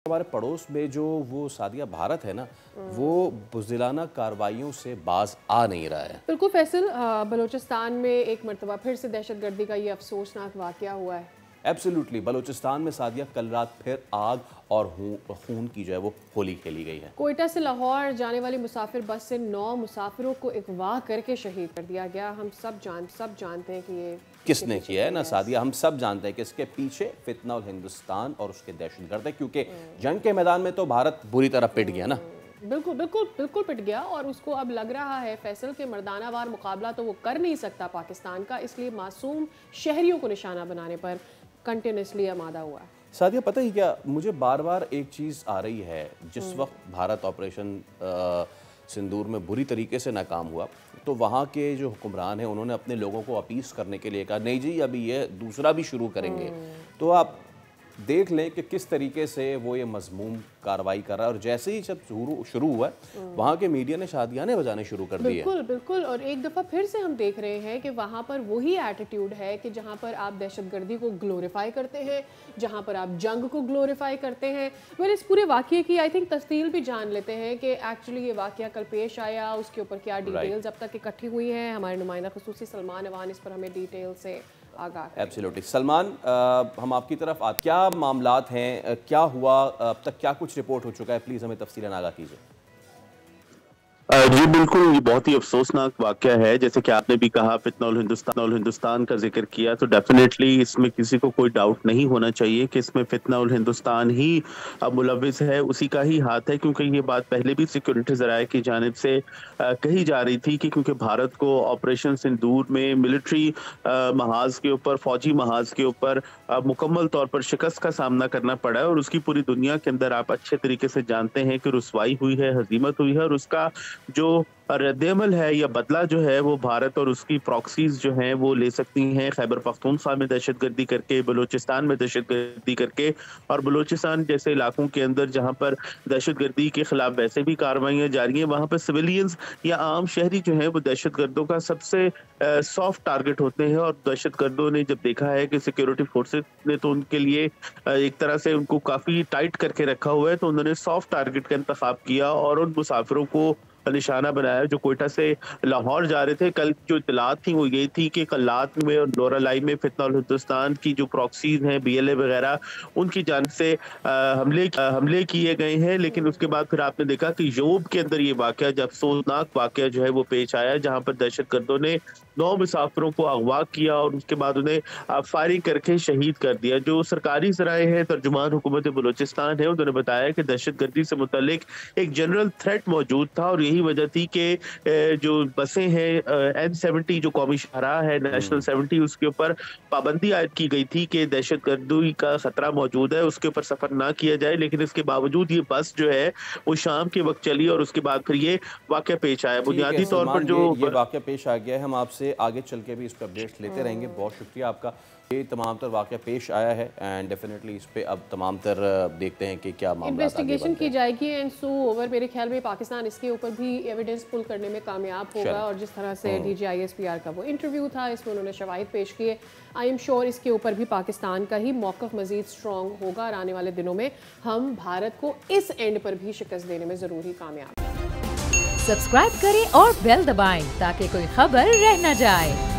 हमारे पड़ोस में जो वो सादिया भारत है ना, वो बुज़दिलाना कार्रवाइयों से बाज आ नहीं रहा है। बिल्कुल फैसल, बलूचिस्तान में एक मरतबा फिर से दहशतगर्दी का ये अफसोसनाक वाक़या हुआ है। एब्सोल्युटली, बलूचिस्तान में सादिया कल रात फिर आग और खून की जो है वो होली खेली गई है। कोयटा से लाहौर जाने वाली मुसाफिर बस से 9 मुसाफिरों को अगवा करके शहीद कर दिया गया। हम सब जानते हैं कि ये किसने किया है ना सादिया, हम सब जानते हैं कि इसके पीछे फितना और हिंदुस्तान और उसके दहशतगर्द है, क्योंकि जंग के मैदान में तो भारत बुरी तरह पिट गया ना। बिल्कुल बिल्कुल बिल्कुल पिट गया और उसको अब लग रहा है फैसल के मर्दानावार मुकाबला तो वो कर नहीं सकता पाकिस्तान का, इसलिए मासूम शहरियों को निशाना बनाने पर कंटिन्यूसली आमादा हुआ। सादिया, पता ही क्या, मुझे बार बार एक चीज़ आ रही है, जिस वक्त भारत ऑपरेशन सिंदूर में बुरी तरीके से नाकाम हुआ तो वहाँ के जो हुक्मरान हैं उन्होंने अपने लोगों को अपील करने के लिए कहा नहीं जी अभी ये दूसरा भी शुरू करेंगे। तो आप देख लें कि किस तरीके से वो ये मजमूम कार्रवाई कर रहा है, और जैसे ही जब शुरू हुआ वहाँ के मीडिया ने शादियाने बजाने शुरू कर दिए। बिल्कुल बिल्कुल, और एक दफ़ा फिर से हम देख रहे हैं कि वहाँ पर वही एटीट्यूड है कि जहाँ पर आप दहशतगर्दी को ग्लोरीफाई करते हैं, जहाँ पर आप जंग को ग्लोरीफाई करते हैं। वेल, इस पूरे वाक़ये की आई थिंक तफसील भी जान लेते हैं कि एक्चुअली ये वाक़या कल पेश आया, उसके ऊपर क्या डिटेल्स अब तक इकट्ठी हुई हैं। हमारे नुमाइंदा खुसूसी सलमान अवान इस पर हमें डिटेल से आगाह। एब्सोल्युटली सलमान, हम आपकी तरफ क्या मामलात हैं, क्या हुआ अब तक, क्या कुछ रिपोर्ट हो चुका है, प्लीज़ हमें तफसीलन आगाह कीजिए। जी बिल्कुल, ये बहुत ही अफसोसनाक वाक़या है। जैसे कि आपने भी कहा फितना उल हिंदुस्तान का जिक्र किया, तो डेफिनेटली इसमें किसी को कोई डाउट नहीं होना चाहिए कि इसमें फितना उल हिंदुस्तान ही मुलव्विस है, उसी का ही हाथ है। क्योंकि ये बात पहले भी सिक्योरिटी ज़राए की जानिब से कही जा रही थी कि क्योंकि भारत को ऑपरेशन सिंदूर में मिलिट्री महाज के ऊपर, फौजी महाज के ऊपर मुकम्मल तौर पर शिकस्त का सामना करना पड़ा है, और उसकी पूरी दुनिया के अंदर आप अच्छे तरीके से जानते हैं कि रुसवाई हुई है, हजीमत हुई है, और उसका जो रद्द-ए-अमल है या बदला जो है वो भारत और उसकी प्रॉक्सीज जो हैं वो ले सकती हैं, खैबर पख्तूनख्वा में दहशतगर्दी करके, बलूचिस्तान में दहशतगर्दी करके, और बलूचिस्तान जैसे इलाकों के अंदर जहां पर दहशतगर्दी के खिलाफ वैसे भी कार्रवाइयां जारी हैं, वहां पर सिविलियंस या आम शहरी जो है वो दहशतगर्दों का सबसे सॉफ्ट टारगेट होते हैं। और दहशतगर्दों ने जब देखा है कि सिक्योरिटी फोर्सेस ने तो उनके लिए एक तरह से उनको काफी टाइट करके रखा हुआ है, तो उन्होंने सॉफ्ट टारगेट का इंतखाब किया और उन मुसाफिरों को निशाना बनाया जो कोयटा से लाहौर जा रहे थे। कल जो इत्तलात थी वो ये थी कि कल्लात में और नोरालाई में फितना उल हिंदुस्तान की जो प्रॉक्सीज हैं, BLA वगैरह, उनकी जानिब से हमले किए गए हैं। लेकिन उसके बाद फिर आपने देखा कि योब के अंदर ये वाकया, जब अफसोसनाक वाकया जो है वो पेश आया, जहां पर दहशतगर्दों ने 9 मुसाफिरों को अगवा किया और उसके बाद उन्हें फायरिंग करके शहीद कर दिया। जो सरकारी ज़राए हैं, तर्जुमान हुकूमत बलूचिस्तान है, उन्होंने बताया कि दहशतगर्दी से मुतल्लिक एक जनरल थ्रेट मौजूद था, और यही वजह थी कि जो बसें हैं N70 जो कौमी शाहराह है, नेशनल 70, उसके ऊपर पाबंदी आयद की गई थी कि दहशतगर्दी का खतरा मौजूद है, उसके ऊपर सफर ना किया जाए। लेकिन इसके बावजूद ये बस जो है वो शाम के वक्त चली और उसके बाद फिर ये वाकया पेश आया। बुनियादी तौर पर जो ये वाकया पेश आ गया है, हम आपसे आगे चल के भी इस पर अपडेट्स लेते रहेंगे। बहुत शुक्रिया आपका। ये तमाम तर वाकया पेश आया है एंड डेफिनेटली इस पे अब तमाम तर देखते हैं कि क्या मामला इन्वेस्टिगेशन की जाएगी एंड सो ओवर। मेरे ख्याल में पाकिस्तान इसके ऊपर भी एविडेंस पुल करने में कामयाब होगा, और जिस तरह से DGISPR का वो इंटरव्यू था, इसमें उन्होंने शवाहिद पेश किए, आई एम श्योर इसके ऊपर भी पाकिस्तान का ही मौक़िफ़ मज़ीद स्ट्रॉन्ग होगा और आने वाले दिनों में हम भारत को इस एंड पर भी शिकस्त देने में ज़रूर ही कामयाब। सब्सक्राइब करें और बेल दबाएं ताकि कोई खबर रह न जाए।